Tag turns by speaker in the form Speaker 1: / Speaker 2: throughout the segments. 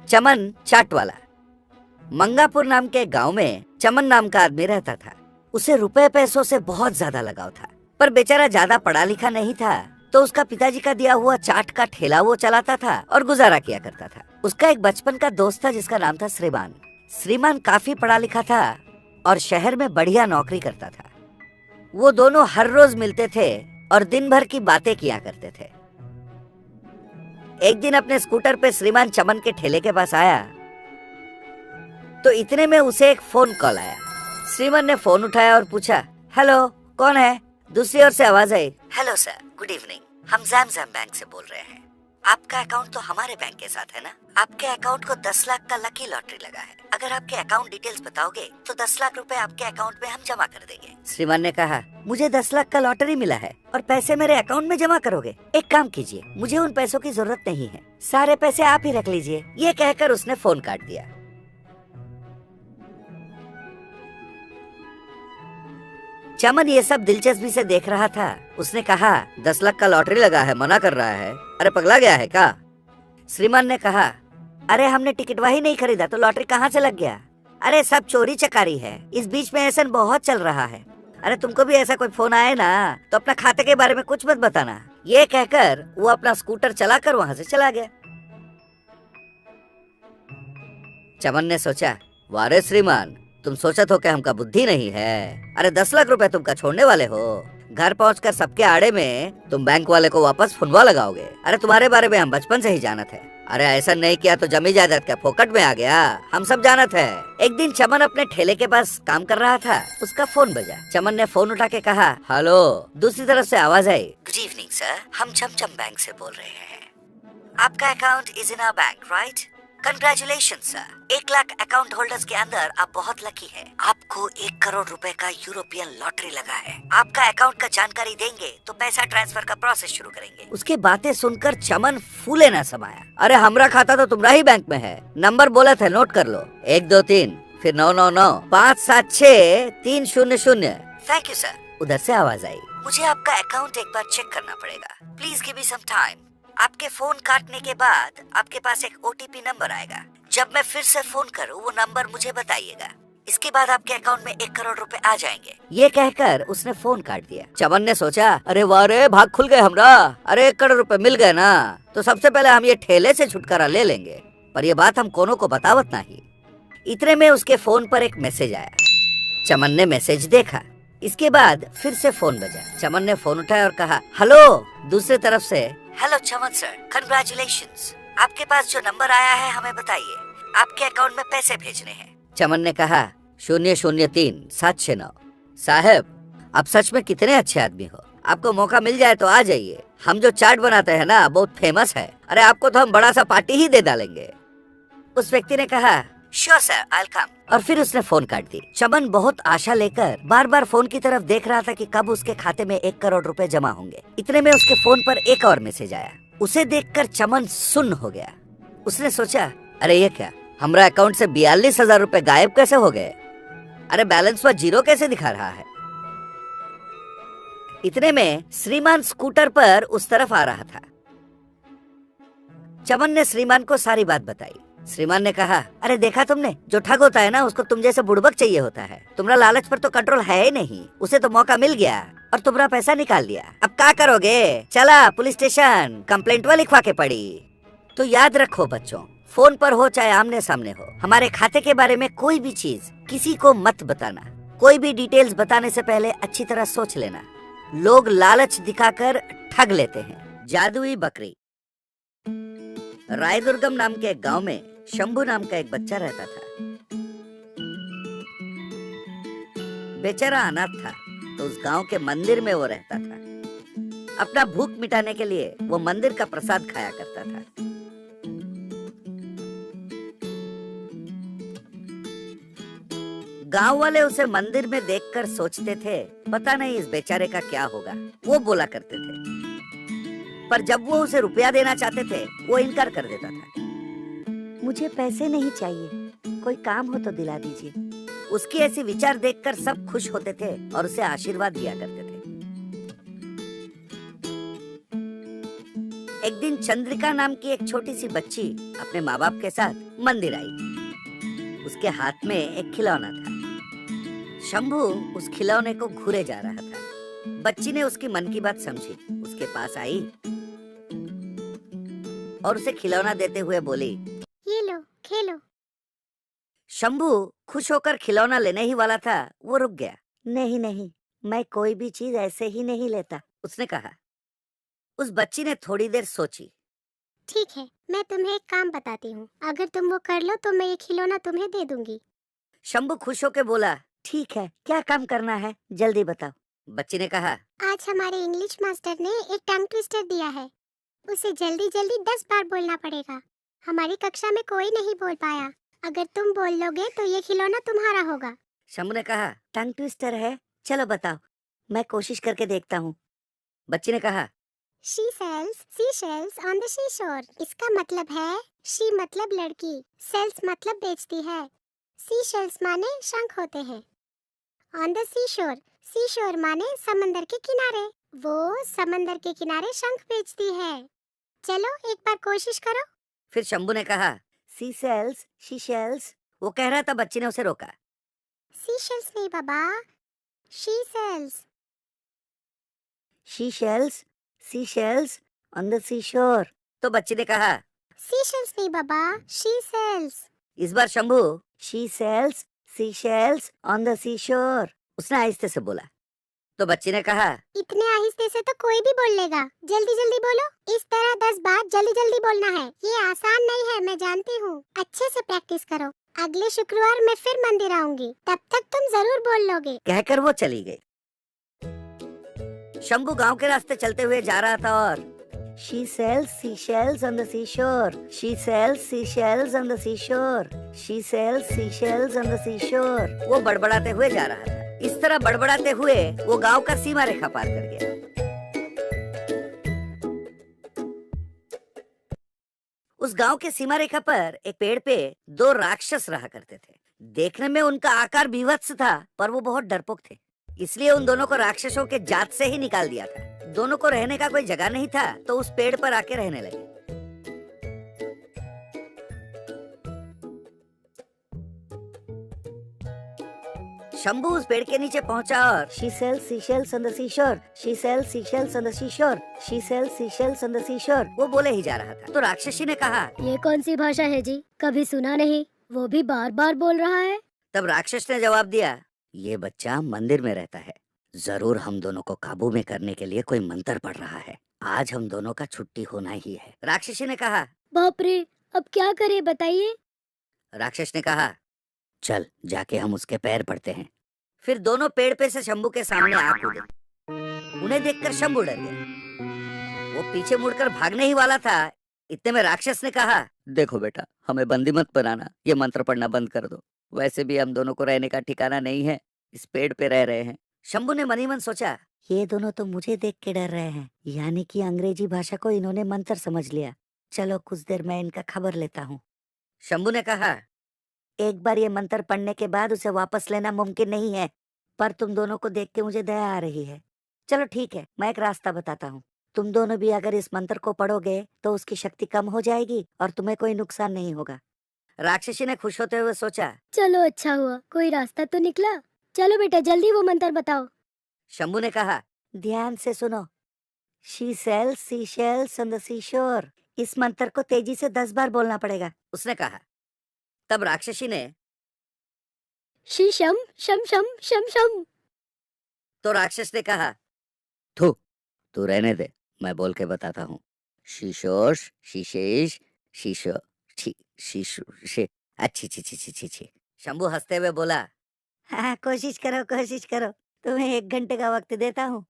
Speaker 1: चमन चाट वाला। मंगापुर नाम के गांव में चमन नाम का आदमी रहता था। उसे रुपए पैसों से बहुत ज्यादा लगाव था, पर बेचारा ज्यादा पढ़ा लिखा नहीं था, तो उसका पिताजी का दिया हुआ चाट का ठेला वो चलाता था और गुजारा किया करता था। उसका एक बचपन का दोस्त था जिसका नाम था श्रीमान। श्रीमान काफी पढ़ा लिखा था और शहर में बढ़िया नौकरी करता था। वो दोनों हर रोज मिलते थे और दिन भर की बातें किया करते थे। एक दिन अपने स्कूटर पे श्रीमान चमन के ठेले के पास आया तो इतने में उसे एक फोन कॉल आया। श्रीमान ने फोन उठाया और पूछा, हेलो, कौन है? दूसरी ओर से आवाज आई, हेलो सर, गुड इवनिंग, हम जैम बैंक से बोल रहे हैं। आपका अकाउंट तो हमारे बैंक के साथ है ना? आपके अकाउंट को 10 लाख का लकी लॉटरी लगा है। अगर आपके अकाउंट डिटेल्स बताओगे तो 10 लाख रुपए आपके अकाउंट में हम जमा कर देंगे। श्रीमान ने कहा, मुझे 10 लाख का लॉटरी मिला है और पैसे मेरे अकाउंट में जमा करोगे? एक काम कीजिए, मुझे उन पैसों की जरूरत नहीं है, सारे पैसे आप ही रख लीजिए। ये कहकर उसने फोन काट दिया। चमन ये सब दिलचस्पी से देख रहा था। उसने कहा, 10 लाख का लॉटरी लगा है, मना कर रहा है? अरे पगला गया है क्या? श्रीमान ने कहा, अरे हमने टिकटवा ही नहीं खरीदा तो लॉटरी कहाँ से लग गया? अरे सब चोरी चकारी है, इस बीच में ऐसा बहुत चल रहा है। अरे तुमको भी ऐसा कोई फोन आए ना तो अपना खाते के बारे में कुछ मत बताना। ये कहकर वो अपना स्कूटर चलाकर वहाँ से चला गया। चमन ने सोचा, वारे श्रीमान, तुम सोचा तो क्या हमका बुद्धि नहीं है? अरे 10 लाख रुपए तुमका छोड़ने वाले हो, घर पहुंचकर सबके आड़े में तुम बैंक वाले को वापस फोनवा लगाओगे। अरे तुम्हारे बारे में हम बचपन से ही जानत है। अरे ऐसा नहीं किया तो जमी जायदाद क्या फोकट में आ गया? हम सब जानत है। एक दिन चमन अपने ठेले के पास काम कर रहा था, उसका फोन बजा। चमन ने फोन उठा के कहा, हेलो। दूसरी तरफ से आवाज आई, गुड इवनिंग सर, हम चमचम बैंक से बोल रहे हैं। आपका account is in our bank, right? Congratulation sir, 1 lakh account holders के अंदर आप बहुत लकी हैं। आपको 1 करोड़ रुपए का यूरोपियन लॉटरी लगा है। आपका अकाउंट का जानकारी देंगे तो पैसा ट्रांसफर का प्रोसेस शुरू करेंगे। उसके बातें सुनकर चमन फूले न समाया। अरे हमरा खाता तो तुम्हारा ही बैंक में है, नंबर बोला था, नोट कर लो, 1 2 3 फिर 9 9 9 5 7 6 3 0 0। Thank you sir. उधर से आवाज आई, मुझे आपका अकाउंट एक बार चेक करना पड़ेगा, please give me some time. आपके फोन काटने के बाद आपके पास एक OTP नंबर आएगा। जब मैं फिर से फोन करूं वो नंबर मुझे बताइएगा। इसके बाद आपके अकाउंट में 1 करोड़ रुपए आ जाएंगे। ये कहकर उसने फोन काट दिया। चमन ने सोचा, अरे वाह रे, भाग खुल गए हमरा। अरे 1 करोड़ रुपए मिल गए ना तो सबसे पहले हम ये ठेले से छुटकारा ले लेंगे, पर ये बात हम कोनो को बतावत नहीं। इतने में उसके फोन पर एक मैसेज आया। चमन ने मैसेज देखा। इसके बाद फिर से फोन बजा। चमन ने फोन उठाया और कहा, हेलो। दूसरी तरफ से, हेलो चमन सर, कंग्रेचुलेशंस, आपके पास जो नंबर आया है हमें बताइए, आपके अकाउंट में पैसे भेजने हैं। चमन ने कहा, 003 769। साहब, आप सच में कितने अच्छे आदमी हो। आपको मौका मिल जाए तो आ जाइए, हम जो चाट बनाते हैं ना बहुत फेमस है। अरे आपको तो हम बड़ा सा पार्टी ही दे डालेंगे। उस व्यक्ति ने कहा, sure sir, I will come, और फिर उसने फोन काट दी। चमन बहुत आशा लेकर बार बार फोन की तरफ देख रहा था कि कब उसके खाते में 1 करोड़ रुपए जमा होंगे। इतने में उसके फोन पर एक और मैसेज आया। उसे देखकर चमन सुन्न हो गया। उसने सोचा, अरे ये क्या, हमारा अकाउंट से 42,000 रुपए गायब कैसे हो गए? अरे बैलेंस पर 0 कैसे दिखा रहा है? इतने में श्रीमान स्कूटर पर उस तरफ आ रहा था। चमन ने श्रीमान को सारी बात बताई। श्रीमान ने कहा, अरे देखा तुमने, जो ठग होता है ना उसको तुम जैसे बुड़बक चाहिए होता है। तुम्हारा लालच पर तो कंट्रोल है ही नहीं, उसे तो मौका मिल गया और तुम्हारा पैसा निकाल लिया। अब क्या करोगे? चला पुलिस स्टेशन, कंप्लेंट लिखवा के पड़ी। तो याद रखो बच्चों, फोन पर हो चाहे आमने सामने हो, हमारे खाते के बारे में कोई भी चीज किसी को मत बताना। कोई भी डिटेल्स बताने से पहले अच्छी तरह सोच लेना। लोग लालच दिखाकर ठग लेते हैं। जादुई बकरी। रायदुर्गम नाम के एक गांव में शंभू नाम का एक बच्चा रहता था। बेचारा अनाथ था तो उस गांव के मंदिर में वो रहता था। अपना भूख मिटाने के लिए वो मंदिर का प्रसाद खाया करता था। गांव वाले उसे मंदिर में देखकर सोचते थे, पता नहीं इस बेचारे का क्या होगा। वो बोला करते थे, पर जब वो उसे रुपया देना चाहते थे वो इनकार कर देता था। मुझे पैसे नहीं चाहिए, कोई काम हो तो दिला दीजिए। उसकी ऐसी विचार देखकर सब खुश होते थे और उसे आशीर्वाद दिया करते थे। एक दिन चंद्रिका नाम की एक छोटी सी बच्ची अपने माँ बाप के साथ मंदिर आई। उसके हाथ में एक खिलौना था। शंभू उस खिलौने को घूरे जा रहा था। बच्ची ने उसकी मन की बात समझी, उसके पास आई और उसे खिलौना देते हुए बोली,
Speaker 2: ये लो, खेलो।
Speaker 1: शंभू खुश होकर खिलौना लेने ही वाला था, वो रुक गया। नहीं नहीं, मैं कोई भी चीज ऐसे ही नहीं लेता, उसने कहा। उस बच्ची ने थोड़ी देर सोची।
Speaker 2: ठीक है, मैं तुम्हें एक काम बताती हूँ, अगर तुम वो कर लो तो मैं ये खिलौना तुम्हें दे दूंगी।
Speaker 1: शंभू खुश होकर बोला, ठीक है, क्या काम करना है, जल्दी बताओ। बच्ची ने कहा,
Speaker 2: आज हमारे इंग्लिश मास्टर ने एक टंग ट्विस्टर दिया है, उसे जल्दी जल्दी 10 बार बोलना पड़ेगा। हमारी कक्षा में कोई नहीं बोल पाया, अगर तुम बोल लोगे तो ये खिलौना तुम्हारा होगा।
Speaker 1: शंभू ने कहा, टंग ट्विस्टर है, चलो बताओ, मैं कोशिश करके देखता हूँ। बच्ची ने कहा,
Speaker 2: She sells seashells on the seashore। इसका मतलब है she मतलब लड़की, sells मतलब बेचती है, seashells माने शंख होते हैं। On the seashore, seashore माने समंदर के किनारे, वो समंदर के किनारे शंख बेचती है। चलो एक बार कोशिश करो।
Speaker 1: फिर शंभू ने कहा, सी सेल्स, शी शेल्स। वो कह रहा था, बच्ची ने उसे रोका।
Speaker 2: Seashells नहीं बाबा, she sells।
Speaker 1: She shells, sea shells on the sea shore. तो बच्ची ने कहा,
Speaker 2: Seashells नहीं बाबा, she sells।
Speaker 1: इस बार Shambhu, she sells, sea shells on the sea shore, उसने आहिस्ते से बोला। तो बच्ची ने कहा,
Speaker 2: इतने आहिस्ते से तो कोई भी बोल लेगा, जल्दी जल्दी बोलो। इस तरह 10 बार जल्दी जल्दी बोलना है, ये आसान नहीं है, मैं जानती हूँ। अच्छे से प्रैक्टिस करो, अगले शुक्रवार मैं फिर मंदिर आऊंगी, तब तक तुम जरूर बोल लोगे।
Speaker 1: कहकर वो चली गई। शंभू गांव के रास्ते चलते हुए जा रहा था और She sells seashells on the seashore. She sells seashells on the seashore. She sells seashells on the seashore. वो बड़बड़ाते हुए जा रहा था। इस तरह बड़बड़ाते हुए वो गांव का सीमा रेखा पार कर गया। उस गांव के सीमा रेखा पर एक पेड़ पे 2 राक्षस रहा करते थे। देखने में उनका आकार भीभत्स था, पर वो बहुत डरपोक थे। इसलिए उन दोनों को राक्षसों के जात से ही निकाल दिया था। दोनों को रहने का कोई जगह नहीं था, तो उस पेड़ पर आके रहने लगे। शंभू उस पेड़ के नीचे पहुंचा और She sells seashells on the seashore. She sells seashells on the seashore. She sells seashells on the seashore. वो बोले ही जा रहा था। तो राक्षसी ने कहा,
Speaker 2: ये कौन सी भाषा है जी, कभी सुना नहीं, वो भी बार बार बोल रहा है।
Speaker 1: तब राक्षस ने जवाब दिया, ये बच्चा मंदिर में रहता है, जरूर हम दोनों को काबू में करने के लिए कोई मंत्र पढ़ रहा है। आज हम दोनों का छुट्टी होना ही है। राक्षसी ने कहा,
Speaker 2: बाप रे, अब क्या करे बताइए।
Speaker 1: राक्षस ने कहा, चल जाके हम उसके पैर पड़ते हैं। फिर दोनों पेड़ पे से शंभू के सामने आ कूदे। उन्हें देखकर शंभू डर गया। वो पीछे मुड़कर भागने ही वाला था, इतने में राक्षस ने कहा, देखो बेटा, हमें बंदी मत बनाना, ये मंत्र पढ़ना बंद कर दो। वैसे भी हम दोनों को रहने का ठिकाना नहीं है, इस पेड़ पे रह रहे हैं। शंभू ने मनी मन सोचा, ये दोनों तो मुझे देख के डर रहे हैं, यानी कि अंग्रेजी भाषा को इन्होंने मंत्र समझ लिया। चलो कुछ देर मैं इनका खबर लेता हूँ। शंभू ने कहा, एक बार ये मंत्र पढ़ने के बाद उसे वापस लेना मुमकिन नहीं है, पर तुम दोनों को देख के मुझे दया आ रही है। चलो ठीक है, मैं एक रास्ता बताता हूँ। तुम दोनों भी अगर इस मंत्र को पढ़ोगे तो उसकी शक्ति कम हो जाएगी और तुम्हें कोई नुकसान नहीं होगा। राक्षसी ने खुश होते हुए सोचा,
Speaker 2: चलो अच्छा हुआ, कोई रास्ता तो निकला। चलो बेटा जल्दी वो मंत्र बताओ।
Speaker 1: शंभू ने कहा, ध्यान से सुनो। She sells seashells on the seashore. इस मंत्र को तेजी से 10 बार बोलना पड़ेगा, उसने कहा। तब राक्षसी ने
Speaker 2: शीशम शम शम शम शम।
Speaker 1: तो राक्षस ने कहा, तू रहने दे, मैं बोल के बताता हूँ। शीशोश, शीशेश, शीशो, शी अच्छी छी छी छी छी छी। शंभू हंसते हुए बोला, हाँ कोशिश करो, तुम्हें 1 घंटे का वक्त देता हूँ।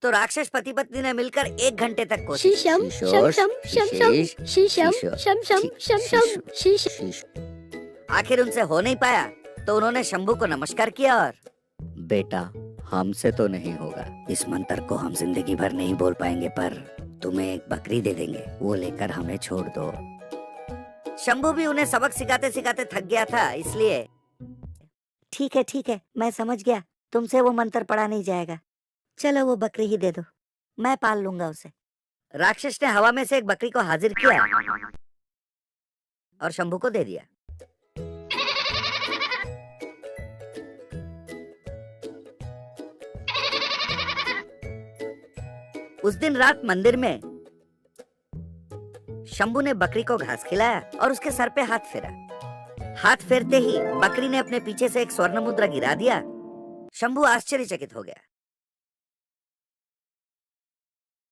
Speaker 1: तो राक्षस पति पत्नी ने मिलकर 1 घंटे तक कोशिश
Speaker 2: शीशम शम शम शम शम, शीशम शम शम शम शम, शीश।
Speaker 1: आखिर उनसे हो नहीं पाया, तो उन्होंने शंभू को नमस्कार किया और, बेटा हमसे तो नहीं होगा, इस मंत्र को हम जिंदगी भर नहीं बोल पाएंगे, पर तुम्हें एक बकरी दे देंगे, वो लेकर हमें छोड़ दो। शंभू भी उन्हें सबक सिखाते सिखाते थक गया था, इसलिए ठीक है, मैं समझ गया, तुमसे वो मंत्र पढ़ा नहीं जाएगा। चलो वो बकरी ही दे दो, मैं पाल लूंगा उसे। राक्षस ने हवा में से एक बकरी को हाजिर किया और शंभू को दे दिया। उस दिन रात मंदिर में शंभू ने बकरी को घास खिलाया और उसके सर पे हाथ फेरा। हाथ फेरते ही बकरी ने अपने पीछे से एक स्वर्ण मुद्रा गिरा दिया। शंभू आश्चर्यचकित हो गया।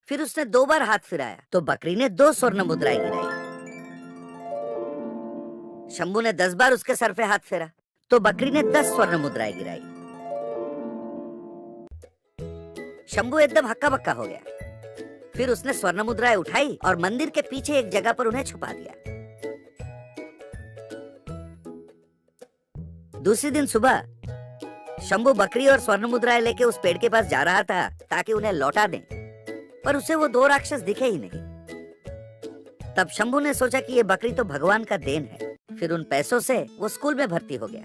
Speaker 1: फिर उसने 2 बार हाथ फिराया तो बकरी ने 2 स्वर्ण मुद्राएं गिराई। शंभू ने 10 बार उसके सर पे हाथ फेरा तो बकरी ने 10 स्वर्ण मुद्राएं गिराई। शंभू एकदम हक्का बक्का हो गया। फिर उसने स्वर्ण मुद्राएं उठाई और मंदिर के पीछे एक जगह पर उन्हें छुपा दिया। दूसरे दिन सुबह शंभू बकरी और स्वर्ण मुद्राएं लेके उस पेड़ के पास जा रहा था ताकि उन्हें लौटा दें, पर उसे वो 2 राक्षस दिखे ही नहीं। तब शंभू ने सोचा कि ये बकरी तो भगवान का देन है। फिर उन पैसों से वो स्कूल में भर्ती हो गया।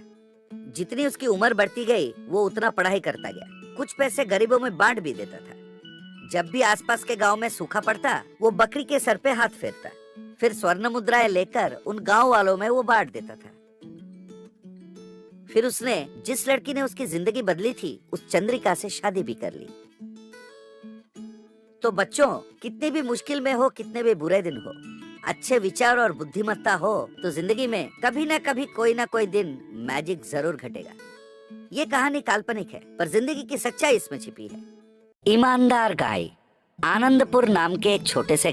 Speaker 1: जितनी उसकी उम्र बढ़ती गई वो उतना पढ़ाई करता गया। कुछ पैसे गरीबों में बांट भी देता था। जब भी आसपास के गांव में सूखा पड़ता वो बकरी के सर पे हाथ फेरता, फिर स्वर्ण मुद्राएं लेकर उन गांव वालों में वो बांट देता था। फिर उसने जिस लड़की ने उसकी जिंदगी बदली थी उस चंद्रिका से शादी भी कर ली। तो बच्चों, कितने भी मुश्किल में हो, कितने भी बुरे दिन हो, अच्छे विचार और बुद्धिमत्ता हो तो जिंदगी में कभी ना कभी कोई ना कोई दिन मैजिक जरूर घटेगा। ये कहानी काल्पनिक है पर जिंदगी की सच्चाई इसमें छिपी है। ईमानदार गाय। आनंदपुर नाम के एक छोटे से